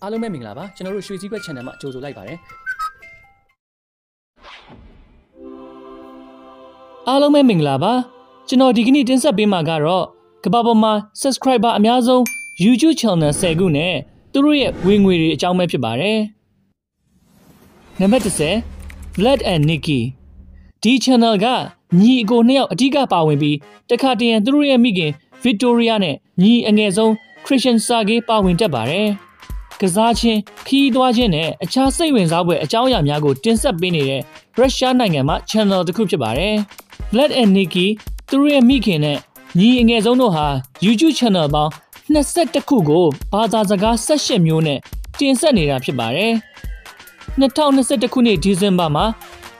အားလုံးပဲမင်္ဂလာပါကျွန်တော်တို့ရွှေစည်းကွက် channel မှာကြိုဆိုလိုက်ပါတယ်အားလုံးပဲမင်္ဂလာပါကျွန်တော်ဒီကနေ့တင်ဆက်ပေးမှာကတော့ကမ္ဘာပေါ်မှာ subscriber အများဆုံး YouTube channel 10ခုနဲ့သူတို့ရဲ့ဝင်ငွေတွေအကြောင်းပဲဖြစ်ပါတယ်နံပါတ်10 Vlad and Nikki ဒီ channel ကညီအကိုနှစ်ယောက်အဓိကပါဝင်ပြီးတခါတရံသူတို့ရဲ့မိခင် Victoria နဲ့ညီအငယ်ဆုံး Christian Sage ပါဝင်တက်ပါတယ်ကစားခြင်းခီးသွားခြင်းနဲ့အခြားစိတ်ဝင်စားဖွယ်အကြောင်းအရာများကိုတင်ဆက်ပေးနေတဲ့ရုရှားနိုင်ငံမှာ channel တစ်ခုဖြစ်ပါတယ်။ Vlad and Nikki သူတို့ရဲ့မိခင်နဲ့ညီအငယ်ဆုံးတို့ဟာ YouTube channel ပေါင်း21ခုကိုဘာသာစကား18မျိုးနဲ့တင်ဆက်နေတာဖြစ်ပါတယ်။2021ခုနှစ်ဒီဇင်ဘာမှာ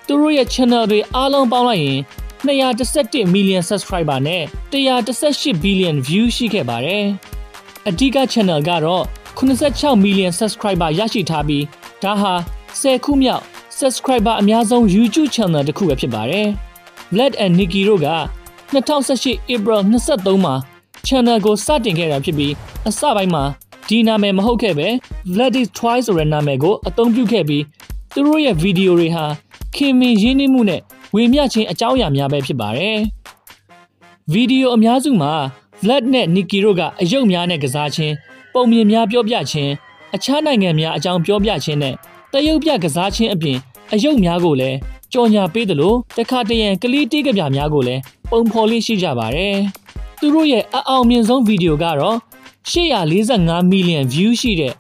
သူတို့ရဲ့ channel တွေအားလုံးပေါင်းလိုက်ရင်211 million subscriber နဲ့118 billion view ရှိခဲ့ပါတယ်။အဓိက channel ကတော့86 million subscriber ရရှိထားပြီးဒါဟာ10ခုမြောက် subscriber အများဆုံး YouTube channel တစ်ခုပဲဖြစ်ပါတယ်။ Vlad and Nikki တို့က2018 April 23မှာ channel ကိုစတင်ခဲ့တာဖြစ်ပြီးအစပိုင်းမှာဒီနာမည်မဟုတ်ခဲ့ပဲ Vlad is Twice ဆိုတဲ့နာမည်ကိုအသုံးပြုခဲ့ပြီးသူတို့ရဲ့ဗီဒီယိုတွေဟာခင်မင်ရင်းနှီးမှုနဲ့ဝေမျှခြင်းအကြောင်းအရာများပဲဖြစ်ပါတယ်။ဗီဒီယိုအများစုမှာ Vlad နဲ့ Nikki တို့ကအယုတ်များနဲ့ကစားခြင်းပုံမြင်များပြောပြခြင်းအခြားနိုင်ငံများအကြောင်းပြောပြခြင်းနဲ့တရုတ်ပြကစားခြင်းအပြင်အယုတ်များကိုလည်းကြော်ညာပေးသလိုတခါတရံကလေးတေးကပြများကိုလည်းပုံဖော်လေးရှိကြပါတယ်။သူတို့ရဲ့အအောင်မြင်ဆုံးဗီဒီယိုကတော့845 million view ရှိတဲ့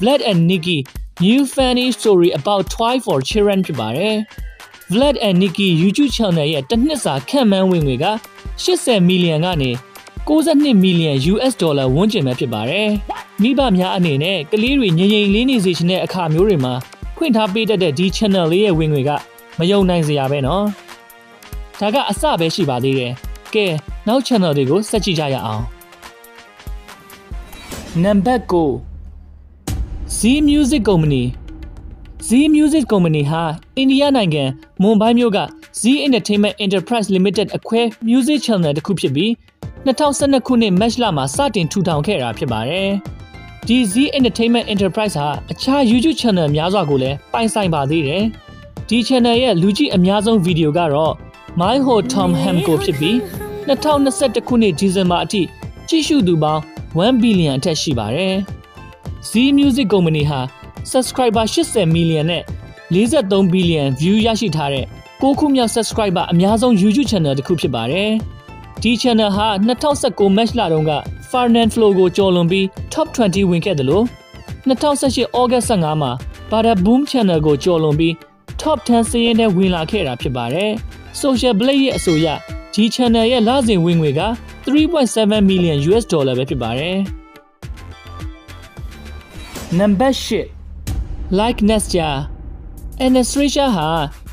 Vlad and Nikki New Funny Story About Toy for Children ဖြစ်ပါတယ်။ Vlad and Nikki YouTube channel ရဲ့တစ်နှစ်စာခန့်မှန်းဝင်ငွေက80 million ကနေ92 million US dollar ဝန်းကျင်ပဲဖြစ်ပါတယ်။မိဘများအနေနဲ့ကလေးတွေငြိမ်ငြိမ်လေးနေစေချင်တဲ့အခါမျိုးတွေမှာဖွင့်ထားပေးတတ်တဲ့ဒီ channel လေးရဲ့ဝင်ငွေကမယုံနိုင်စရာပဲနော်။ဒါကအစပဲရှိပါသေးတယ်။ကဲနောက် channel တွေကိုဆက်ကြည့်ကြရအောင်။နံပါတ်9 Z Music Company Z Music Company ဟာအိန္ဒိယနိုင်ငံမွန်ဘိုင်းမြို့က Z Entertainment Enterprise Limited အခွဲ music channel တစ်ခုဖြစ်ပြီး2012ခုနှစ်မတ်လမှာစတင်ထူထောင်ခဲ့တာဖြစ်ပါတယ်။ဒီ Z Entertainment Enterprise ဟာအခြား YouTube channel များစွာကိုလည်းပိုင်ဆိုင်ပါသေးတယ်။ဒီ channel ရဲ့လူကြည့်အများဆုံးဗီဒီယိုကတော့ My Ho Tom Ham ကိုဖြစ်ပြီး2021ခုနှစ်ဒီဇင်ဘာအထိကြည့်ရှုသူပေါင်း1 billion အထက်ရှိပါတယ်။ Z Music Company ဟာ subscriber 80 million နဲ့43 billion view ရရှိထားတဲ့6ခုမြောက် subscriber အများဆုံး YouTube channel တစ်ခုဖြစ်ပါတယ်။ဒီ channel ဟာ2019 match လတုန်းက Fernand Flow ကိုကျော်လွန်ပြီး top 20 ဝင်ခဲ့တယ်လို့2018 August 15မှာ Bada Boom channel ကိုကျော်လွန်ပြီး top 10 စာရင်းထဲဝင်လာခဲ့တာဖြစ်ပါတယ်။ Social Blade ရဲ့အဆိုအရဒီ channel ရဲ့လစဉ်ဝင်ငွေက 3.7 million US dollar ပဲဖြစ်ပါတယ်။နံပါတ်8 Like Nestia Anastasia ဟာ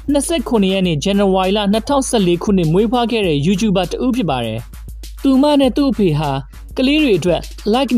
29ရက်နေ့ January လ2014ခုနှစ်မွေးဖွားခဲ့တဲ့ YouTuber တဦးဖြစ်ပါတယ်။သူမနဲ့သူ့အဖေဟာကလေးတွေအတွက် Like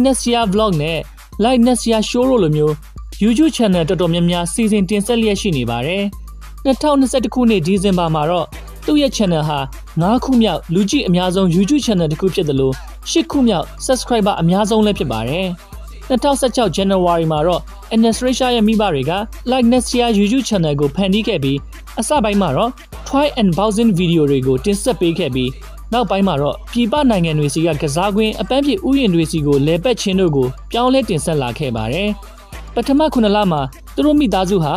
Nestia Vlog နဲ့ Like Nestia Show လိုမျိုး YouTube channel တော်တော်များများစီစဉ်တင်ဆက်လျက်ရှိနေပါတယ်။2021ခုနှစ်ဒီဇင်ဘာမှာတော့သူ့ရဲ့ channel ဟာ9ခုမြောက်လူကြည့်အများဆုံး YouTube channel တစ်ခုဖြစ်တယ်လို့10ခုမြောက် subscriber အများဆုံးလည်းဖြစ်ပါတယ်။2016 January မှာတော့ Anastasia ရဲ့မိဘတွေက Like Nestia YouTube channel ကိုဖန်တီးခဲ့ပြီးအစပိုင်းမှာတော့ Toy Unboxing video တွေကိုတင်ဆက်ပေးခဲ့ပြီးနောက်ပိုင်းမှာတော့ပြည်ပနိုင်ငံတွေစီကကစားကွင်းအပန်းဖြေဥယျာဉ်တွေစီကိုလဲပတ်ခြင်းတို့ကိုပြောင်းလဲတင်ဆက်လာခဲ့ပါတယ်။ပထမ9လမှာသူတို့မိသားစုဟာ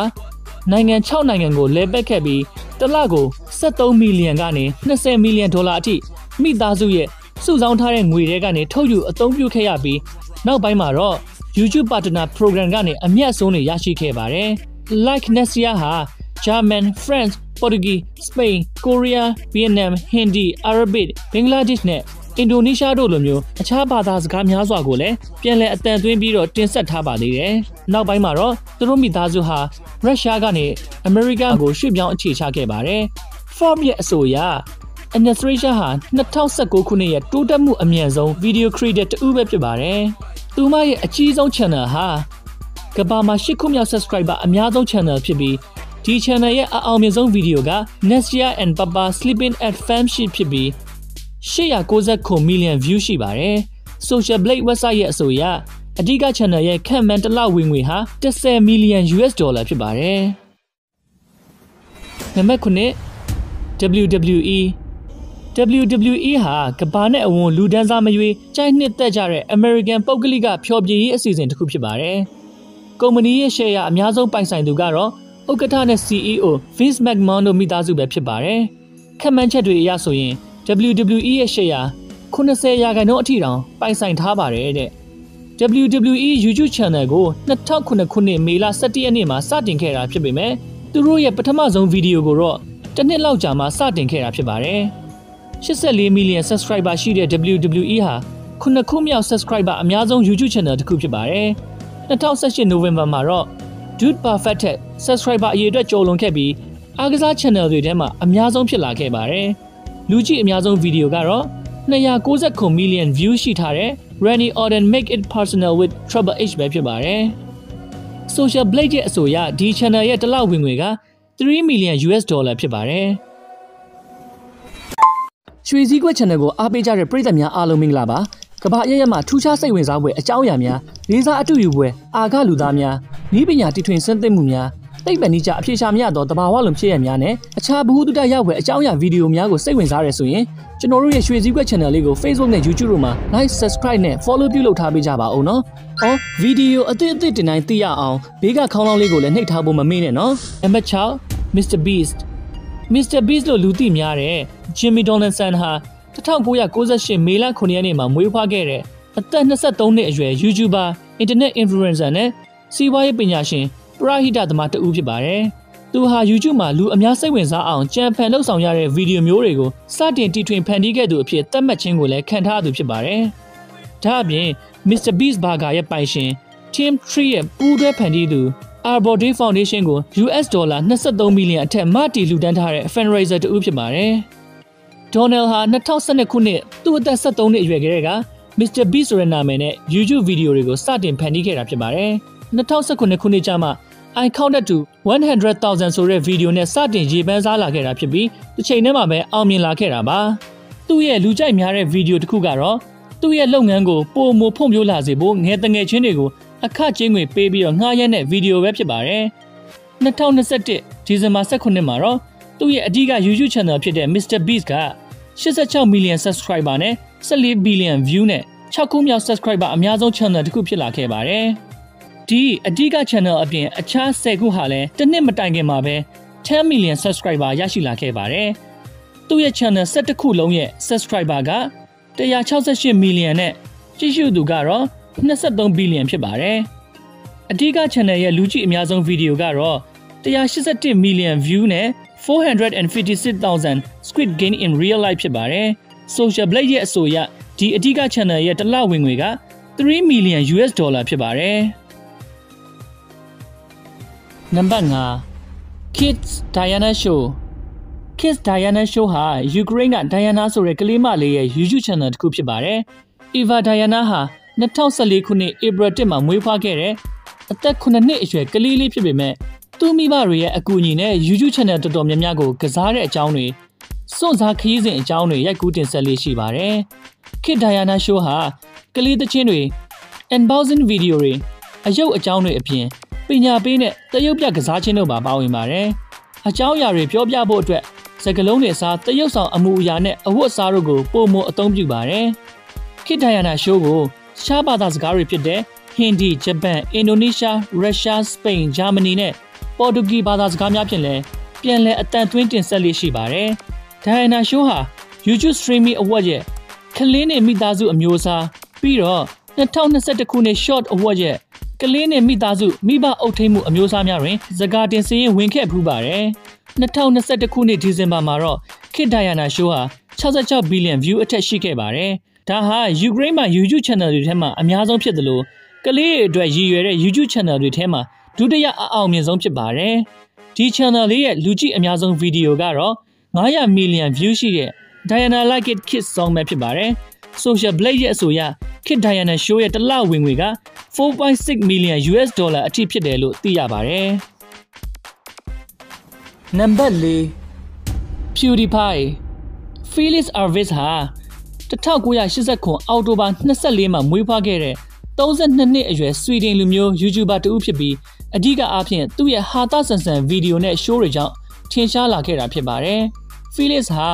နိုင်ငံ6နိုင်ငံကိုလဲပတ်ခဲ့ပြီးတစ်လကို73 million ကနေ20 million ဒေါ်လာအထိမိသားစုရဲ့စုဆောင်းထားတဲ့ငွေတွေကနေထုတ်ယူအသုံးပြုခဲ့ရပြီးနောက်ပိုင်းမှာတော့ YouTube Partner Program ကနေအမြတ်ဆုံးတွေရရှိခဲ့ပါတယ်။ Like Nestia ဟာ German, French, Portuguese, Spain, Korea, Vietnam, Hindi, Arabic, Bangladesh နဲ့ Indonesia တို့လိုမျိုးအခြားဘာသာစကားများစွာကိုလည်းပြန်လည်အသံသွင်းပြီးတော့တင်ဆက်ထားပါသေးတယ်။နောက်ပိုင်းမှာတော့သူတို့မိသားစုဟာရုရှားကနေအမေရိကန်ကိုရွှေ့ပြောင်းအခြေချခဲ့ပါတယ်။ Forbes ရဲ့အဆိုအရAnastasia ဟာ2019ခုနှစ်ရဲ့တိုးတက်မှုအမြန်ဆုံး video creator တဦးပဲဖြစ်ပါတယ်။သူမရဲ့အကြီးဆုံး channel ဟာကမ္ဘာမှာ10ခုမြောက် subscriber အများဆုံး channel ဖြစ်ပြီးဒီ channel ရဲ့အအောင်မြင်ဆုံးဗီဒီယိုက Nestia and Papa Sleeping at Farm ဖြစ်ပြီး899 million view ရှိပါတယ်။ Social Blade website ရဲ့အဆိုအရ အဓိက channel ရဲ့ခန့်မှန်းတစ်လဝင်ငွေဟာ10 million US dollar ဖြစ်ပါတယ်နံပါတ်9 WWE ဟာကမ္ဘာနဲ့အဝန်းလူဒန်းစားမရွေးကြိုက်နှစ်သက်ကြတဲ့ American ပုဂ္ဂလိကဖျော်ဖြေရေးအစီအစဉ်တစ်ခုဖြစ်ပါတယ်ကုမ္ပဏီရဲ့ရှယ်ယာအများဆုံးပိုင်ဆိုင်သူကတော့ဥက္ကဋ္ဌနဲ့ CEO Vince McMahon တို့မိသားစုပဲဖြစ်ပါတယ်ခန့်မှန်းချက်တွေအရဆိုရင် WWE ရဲ့ရှယ်ယာ90%အထိတောင်ပိုင်ဆိုင်ထားပါတယ်တဲ့ WWE YouTube Channel ကို2009ခုနှစ်မေလ17ရက်နေ့မှာစတင်ခဲ့တာဖြစ်ပေမဲ့သူတို့ရဲ့ပထမဆုံးဗီဒီယိုကိုတော့တစ်နှစ်လောက်ကြာမှစတင်ခဲ့တာဖြစ်ပါတယ်84 million subscriber ရှိတဲ့ WWE ဟာ9ခုမြောက် subscriber အများဆုံး YouTube Channel တစ်ခုဖြစ်ပါတယ်2018 November မှာတော့ Dude Perfect ထက် subscriber အရေအတွက်ကျော်လွန်ခဲ့ပြီးအားကစား channel တွေထဲမှာအများဆုံးဖြစ်လာခဲ့ပါတယ်လူကြည့်အများဆုံးဗီဒီယိုကတော့299 million views ရှိထားတဲ့ Randy Orton Make It Personal with Triple H ပဲဖြစ်ပါတယ်။ Social Blade ရဲ့အဆိုအရဒီ channel ရဲ့တစ်လဝင်ငွေက3 million US dollar ဖြစ်ပါတယ်။ရွှေစည်းကွက် channel ကိုအားပေးကြတဲ့ပရိသတ်များအားလုံးမင်္ဂလာပါ။ကမ္ဘာအရရမှာထူးခြားစိတ်ဝင်စားဖွယ်အကြောင်းအရာများလေးစားအတူယူဖွယ်အာဃလူသားများနည်းပညာတီထွင်ဆန်းသစ်မှုများသိပ္ပံနည်းကျအဖြေရှာမရသောတဘာဝလုံးဖြစ်ရများနဲ့အခြားဘ ഹു တုတရောက်ဖွယ်အကြောင်းအရာဗီဒီယိုများကိုစိတ်ဝင်စားရဆိုရင်ကျွန်တော်တို့ရဲ့ရွှေစည်းကွက် channel လေးကို Facebook နဲ့ YouTube တို့မှာ like subscribe နဲ့ follow ပြုလုပ်ထားပေးကြပါဦးနော်။အော်ဗီဒီယိုအသစ်တင်တိုင်းသိရအောင်ဘေးကခေါင်းလောင်းလေးကိုလည်းနှိပ်ထားဖို့မမေ့နဲ့နော်။ Number 6 Mr Beast လို့လူသိများတဲ့ Jimmy Donaldson ဟာ1998မေလ9ရက်နေ့မှာမွေးဖွားခဲ့တဲ့အသက်23နှစ်အရွယ် YouTuber Internet Influencer နဲ့စီးပွားရေးပညာရှင်ပရဟိတသမားတဦးဖြစ်ပါတယ်။သူဟာ YouTube မှာလူအများစိတ်ဝင်စားအောင်ကြံဖန်လှုပ်ဆောင်ရတဲ့ဗီဒီယိုမျိုးတွေကိုစတင်တီထွင်ဖန်တီးခဲ့သူအဖြစ်သတ်မှတ်ခြင်းကိုလည်းခံထားသူဖြစ်ပါတယ်။ဒါ့အပြင် Mr Beast Burger ရဲ့ပိုင်ရှင် Team 3ရဲ့ပူးတွဲဖန်တီးသူ Arbor Day Foundation ကို US ဒေါ်လာ23 million အထက်မတီလူတန်းထားတဲ့ fundraiser တဦးဖြစ်ပါတယ်။ Donald ဟာ2012ခုနှစ်သူ့အသက်73နှစ်အရွယ်ကလေးက Mr Beast ဆိုတဲ့နာမည်နဲ့ YouTube ဗီဒီယိုတွေကိုစတင်ဖန်တီးခဲ့တာဖြစ်ပါတယ်။2019ခုနှစ်ကျမှ I counted to 100,000 ဆိုတဲ့ဗီဒီယိုနဲ့စတင်ရေပန်းစားလာခဲ့တာဖြစ်ပြီးတစ်ချိန်တည်းမှာပဲအောင်မြင်လာခဲ့တာပါသူ့ရဲ့လူကြိုက်များတဲ့ဗီဒီယိုတစ်ခုကတော့သူ့ရဲ့လုပ်ငန်းကိုပိုမိုဖွံ့ဖြိုးလာစေဖို့ငယ်တငယ်ချင်းတွေကိုအခကြေးငွေပေးပြီးတော့ငှားရမ်းတဲ့ဗီဒီယိုပဲဖြစ်ပါတယ်2021ဒီဇင်ဘာ18မှာတော့သူ့ရဲ့အဓိက YouTube channel ဖြစ်တဲ့ Mr Beast က86 million subscriber နဲ့14 billion view နဲ့6ခုမြောက် subscriber အများဆုံး channel တစ်ခုဖြစ်လာခဲ့ပါတယ်ဒီအဓိက channel အပြင်အခြား10ခုဟာလည်းတစ်နှစ်မတိုင်ခင်မှာပဲ10 million subscriber ရရှိလာခဲ့ပါတယ်။သူ့ရဲ့ channel 17ခုလုံးရဲ့ subscriber က168 million နဲ့ကြည့်ရှုသူကတော့23 billion ဖြစ်ပါတယ်။အဓိက channel ရဲ့လူကြည့်အများဆုံးဗီဒီယိုကတော့181 million view နဲ့456,000 Squid Game in Real Life ဖြစ်ပါတယ်။ Social Blade ရဲ့အဆိုအရဒီအဓိက channel ရဲ့တစ်လဝင်ငွေက3 million US dollar ဖြစ်ပါတယ်။ Number 5 Kids Diana Show Kids Diana Show ဟာ Ukraine က Diana ဆိုတဲ့ကလေးမလေးရဲ့ YouTube channel တစ်ခုဖြစ်ပါတယ်။ Eva Diana ဟာ2014ခုနှစ် April 1မှာမွေးဖွားခဲ့တဲ့အသက်9နှစ်အရွယ်ကလေးလေးဖြစ်ပေမဲ့သူ့မိဘတွေရဲ့အကူအညီနဲ့ YouTube channel တော်တော်များများကိုကစားတဲ့အကြောင်းတွေစွန့်စားခရီးစဉ်အကြောင်းတွေရိုက်ကူးတင်ဆက်လေးရှိပါတယ်။ Kids Diana Show ဟာကလေးသချင်းတွေ unboxing video တွေအယုတ်အကြောင်းတွေအပြင်ပညာပေးနဲ့တရုတ်ပြကစားခြင်းတို့ပါဝင်ပါတယ်။အကြောင်းအရာတွေပြောပြဖို့အတွက်စကားလုံးတွေအစားတရုတ်ဆောင်အမှုအရာနဲ့အဝတ်အစားတို့ကိုပုံမအသုံးပြုပါတယ်။ Kids Diana Show ကိုရှားဘာသာစကားတွေဖြစ်တဲ့ Hindi, Japan, Indonesia, Russia, Spain, Germany နဲ့ Portuguese ဘာသာစကားများဖြင့်လည်းပြန်လည်အတန်သွင်းတင်ဆက်လေးရှိပါတယ်။ Diana Show ဟာ YouTube Streaming Award ရဲ့ကလေးနဲ့မိသားစုအမျိုးအစားပြီးတော့2021ခုနှစ် Short Award ရဲ့ကလေးနဲ့မိသားစုမိဘအုပ်ထိန်းမှုအမျိုးအစားများတွင်စကားတင်စရင်ဝင်ခဲ့ဖူးပါတယ်။2021ခုနှစ်ဒီဇင်ဘာမှာတော့ Kids Diana Show ဟာ66 billion view အထက်ရှိခဲ့ပါတယ်။ဒါဟာ Ukraine မှာ YouTube channel တွေထဲမှာအများဆုံးဖြစ်တယ်လို့ကလေးတွေအတွက်ရည်ရွယ်တဲ့ YouTube channel တွေထဲမှာဒုတိယအအောင်မြင်ဆုံးဖြစ်ပါတယ်။ဒီ channel လေးရဲ့လူကြည့်အများဆုံးဗီဒီယိုကတော့900 million view ရှိတဲ့ Diana Like It Kids Song ပဲဖြစ်ပါတယ်။ Social Blade ရဲ့အဆိုအရ Kids Diana Show ရဲ့တစ်လဝင်ငွေက4.6 million US dollar အထိဖြစ်တယ်လို့သိရပါတယ်။ Number 4 PewDiePie Felix Arvis ဟာ1989အောက်တိုဘာ24မှာမွေးဖွားခဲ့တဲ့ 32နှစ်အရွယ်ဆွီဒင်လူမျိုး YouTuber တူဖြစ်ပြီးအဓိကအားဖြင့်သူ့ရဲ့ဟာသဆန်ဆန်ဗီဒီယိုနဲ့ show တွေကြောင့်ထင်ရှားလာခဲ့တာဖြစ်ပါတယ်။ Felix ဟာ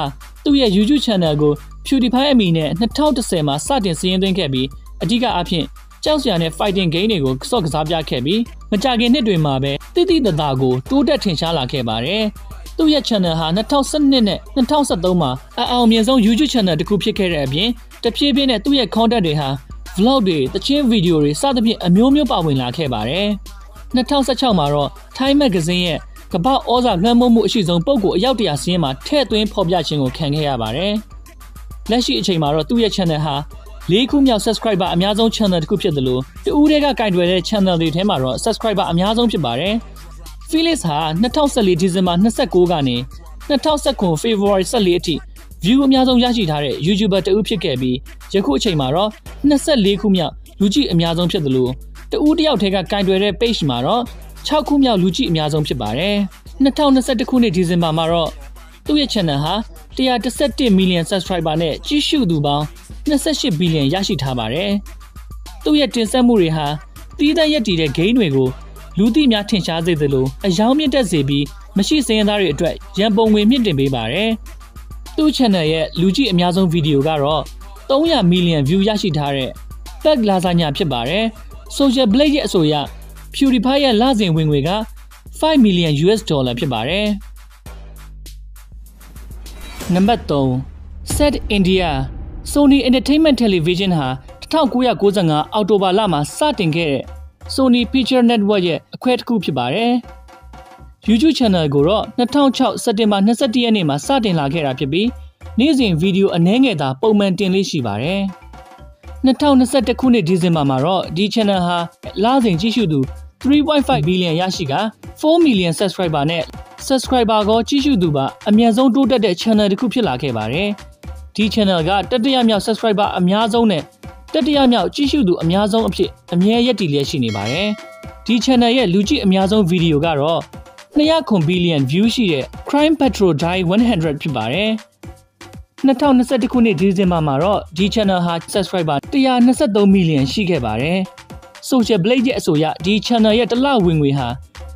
သူ့ရဲ့ YouTube channel ကို PewDiePie အမည်နဲ့2010မှာစတင်စီးရင်သွင်းခဲ့ပြီးအဓိကအားဖြင့်ကြောက်စရာနဲ့ fighting game တွေကိုစော့ကစားပြခဲ့ပြီးမကြာခင်နှစ်တွေမှာပဲတိတိတသားကိုတိုးတက်ထင်ရှားလာခဲ့ပါတယ်။သူ့ရဲ့ channel ဟာ2012နဲ့2013မှာအောင်မြင်ဆုံး YouTube channel တစ်ခုဖြစ်ခဲ့တဲ့အပြင်တဖြည်းဖြည်းနဲ့သူ့ရဲ့ content တွေဟာ vlog တွေတချင်းဗီဒီယိုတွေစသဖြင့်အမျိုးမျိုးပါဝင်လာခဲ့ပါတယ်။2016မှာတော့ Time Magazine ရဲ့ကမ္ဘာဩဇာလွှမ်းမိုးမှုအရှိဆုံးပုဂ္ဂိုလ်အယောက်100စာရင်းမှာထည့်သွင်းဖော်ပြခြင်းကိုခံခဲ့ရပါတယ်။လက်ရှိအချိန်မှာတော့သူ့ရဲ့ channel ဟာ4ခုမြောက် subscriber အများဆုံး channel တစ်ခုဖြစ်တယ်လို့တဦးတည်းကကင်တွယ်တဲ့ channel တွေထဲမှာတော့ subscriber အများဆုံးဖြစ်ပါတယ်။ Felix ဟာ2014ဒီဇင်ဘာ29ကနေ2019 February 14အထိ view အများဆုံးရရှိထားတဲ့ YouTuber တဦးဖြစ်ခဲ့ပြီးယခုအချိန်မှာတော့24ခုမြောက်လူကြည့်အများဆုံးဖြစ်တယ်လို့တဦးတယောက်တည်းကကင်တွယ်တဲ့ page မှာတော့6ခုမြောက်လူကြည့်အများဆုံးဖြစ်ပါတယ်။2021ခုနှစ်ဒီဇင်ဘာမှာတော့သူ့ရဲ့ channel ဟာ117 million subscriber နဲ့ကြည့်ရှုသူပေါင်း28 billion ရရှိထားပါတယ်။သူ့ရဲ့တင်ဆက်မှုတွေဟာတီးတန့်ရက်တည်တဲ့ game တွေကိုလူသိများထင်ရှားစေသလိုအယောင်မြင့်တက်စေပြီးမရှိစင်ရသားတွေအတွက်ရန်ပုံငွေမြင့်တင်ပေးပါတယ်။သူ့ channel ရဲ့လူကြည့်အများဆုံးဗီဒီယိုကတော့300 million view ရရှိထားတဲ့ Pack လာစာညာဖြစ်ပါတယ်။ Social Blade ရဲ့အဆိုအရ PewDiePie ရဲ့လစဉ်ဝင်ငွေက5 million US dollar ဖြစ်ပါတယ်။နံပါတ်3 Set India Sony Entertainment Television ဟာ1995အောက်တိုဘာလမှာစတင်ခဲ့တဲ့ Sony Picture Network ရဲ့အခွဲတစ်ခုဖြစ်ပါတယ်။ YouTube channel ကိုတော့2006စက်တင်ဘာ21ရက်နေ့မှာစတင်လာခဲ့တာဖြစ်ပြီးနေ့စဉ်ဗီဒီယိုအနည်းငယ်သာပုံမှန်တင်လေးရှိပါတယ်။2021ခုနှစ်ဒီဇင်ဘာမှာတော့ဒီ channel ဟာလစဉ်ကြည့်ရှုသူ3.5 billion ရရှိက4 million subscriber နဲ့ subscriber ကိုကြည့်ရှုသူပါအများဆုံးတိုးတက်တဲ့ channel တစ်ခုဖြစ်လာခဲ့ပါတယ်။ဒီ channel ကတတိယမြောက် subscriber အများဆုံးနဲ့တတိယမြောက်ကြည့်ရှုသူအများဆုံးအဖြစ်အမြဲရပ်တည်လျက်ရှိနေပါတယ်။ဒီ channel ရဲ့လူကြည့်အများဆုံးဗီဒီယိုကတော့200 billion view ရှိတဲ့ Crime Patrol Die 100 ဖြစ်ပါတယ်။2021ခုနှစ်ဒီဇင်ဘာမှာတော့ဒီ channel ဟာ subscriber 123 million ရှိခဲ့ပါတယ်။ Social Blade ရဲ့အဆိုအရဒီ channel ရဲ့တစ်လဝင်ငွေဟာ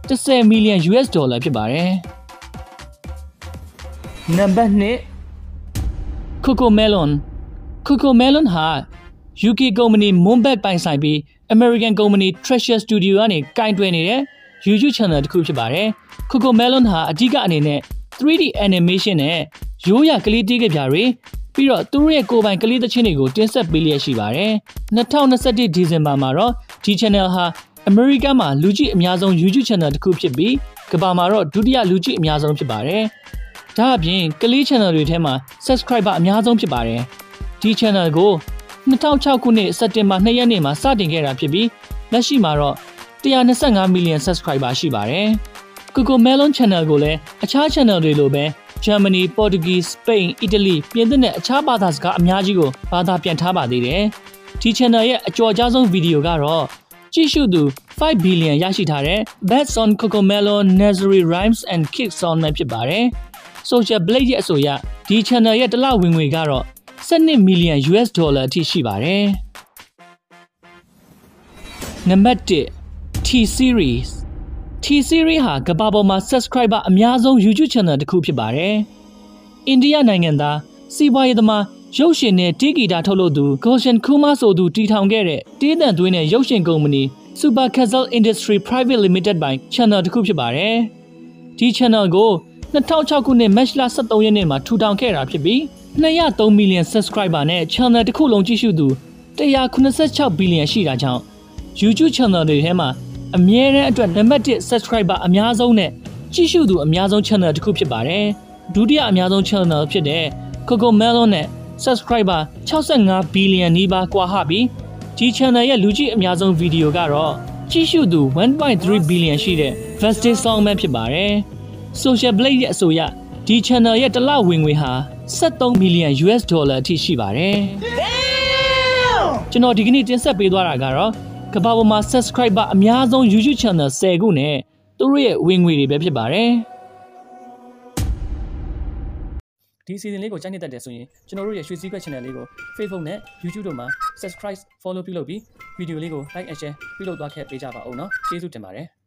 10 million US dollar ဖြစ်ပါတယ်။နံပါတ်2 Cocomelon ဟာ UK ကုမ္ပဏီ Moonbag ပိုင်ဆိုင်ပြီး American ကုမ္ပဏီ Treasure Studio ကနေကင်တွယ်နေတဲ့ YouTube channel တစ်ခုဖြစ်ပါတယ်။ Cocomelon ဟာအဓိကအနေနဲ့ 3D animation နဲ့ရိုးရာကလေးတေးကပြတွေပြီးတော့သူတို့ရဲ့ကိုယ်ပိုင်ကလေးသချင်းတွေကိုတင်ဆက်ပေးလျက်ရှိပါတယ်။2021ဒီဇင်ဘာမှာတော့ဒီ channel ဟာ America မှာလူကြည့်အများဆုံး YouTube channel တစ်ခုဖြစ်ပြီးကမ္ဘာမှာတော့ဒုတိယလူကြည့်အများဆုံးဖြစ်ပါတယ်။ဒါအပြင်ကလေး channel တွေထဲမှာ subscriber အများဆုံးဖြစ်ပါတယ်။ဒီ channel ကို2006ခုနှစ်စက်တင်ဘာ2ရက်နေ့မှာစတင်ခဲ့တာဖြစ်ပြီးလက်ရှိမှာတော့125 million subscriber ရှိပါတယ်။ Cocomelon channel ကိုလည်းအခြား channel တွေလိုပဲ Germany, Portuguese, Spain, Italy ပြင်သစ်နဲ့အခြားဘာသာစကားအများကြီးကိုဘာသာပြန်ထားပါသေးတယ်။ဒီ channel ရဲ့အကျော်ကြားဆုံးဗီဒီယိုကတော့ကြည့်ရှုသူ5 billion ရရှိထားတဲ့ Bets on Cocomelon Nursery Rhymes and Kids Song နဲ့ဖြစ်ပါတယ်။ Social Blade ရဲ့အဆိုအရဒီ channel ရဲ့တစ်လဝင်ငွေကတော့12 million US dollar အထိရှိပါတယ်။နံပါတ်1 T-Series ဟာကမ္ဘာပေါ်မှာ subscriber အများဆုံး YouTube channel တစ်ခုဖြစ်ပါတယ်။အိန္ဒိယနိုင်ငံသားစီးပွားရေးသမားရုပ်ရှင်နဲ့တီးဂီတာထုတ်လုပ်သူ Goshen Kumar ဆိုသူတည်ထောင်ခဲ့တဲ့တေးသံသွင်းတဲ့ရုပ်ရှင်ကုမ္ပဏီ Super Castle Industry Private Limited ပိုင် channel တစ်ခုဖြစ်ပါတယ်။ဒီ channel ကို2006ခုနှစ်မတ်လ23ရက်နေ့မှာထူထောင်ခဲ့တာဖြစ်ပြီး203 million subscriber နဲ့ channel တစ်ခုလုံးကြည့်ရှုသူ186 billion ရှိတာကြောင့် YouTube channel တွေထဲမှာအမြဲတမ်းအတွက်နံပါတ်1 subscriber အများဆုံးနဲ့ကြည့်ရှုသူအများဆုံး channel တစ်ခုဖြစ်ပါတယ်။ဒုတိယအများဆုံး channel ဖြစ်တဲ့ Cocomelon နဲ့ subscriber 65 billion နီးပါးကွာဟပြီးဒီ channel ရဲ့လူကြည့်အများဆုံးဗီဒီယိုကတော့ကြည့်ရှုသူ 1.3 billion ရှိတဲ့ Vestige Song ပဲဖြစ်ပါတယ်။ Social Blade ရဲ့အဆိုအရဒီ channel ရဲ့တစ်လဝင်ငွေဟာ13 million US dollar အထိရှိပါတယ်။ကျွန်တော်ဒီကနေ့တင်ဆက်ပေးသွားတာကတော့ကမ္ဘာပေါ်မှာ subscriber အများဆုံး YouTube channel 10ခုနဲ့သူတို့ရဲ့ဝင်ငွေတွေပဲဖြစ်ပါတယ်။ ဒီ season လေးကိုကြိုက်နေတဲ့တဲ့ဆိုရင်ကျွန်တော်တို့ရဲ့ရွှေစည်းကွက် channel လေးကို Facebook နဲ့ YouTube တို့မှာ subscribe follow ပြုလုပ်ပြီး video လေးကို like and share ပြုလုပ်သွားခဲ့ပေးကြပါဦးเนาะကျေးဇူးတင်ပါတယ်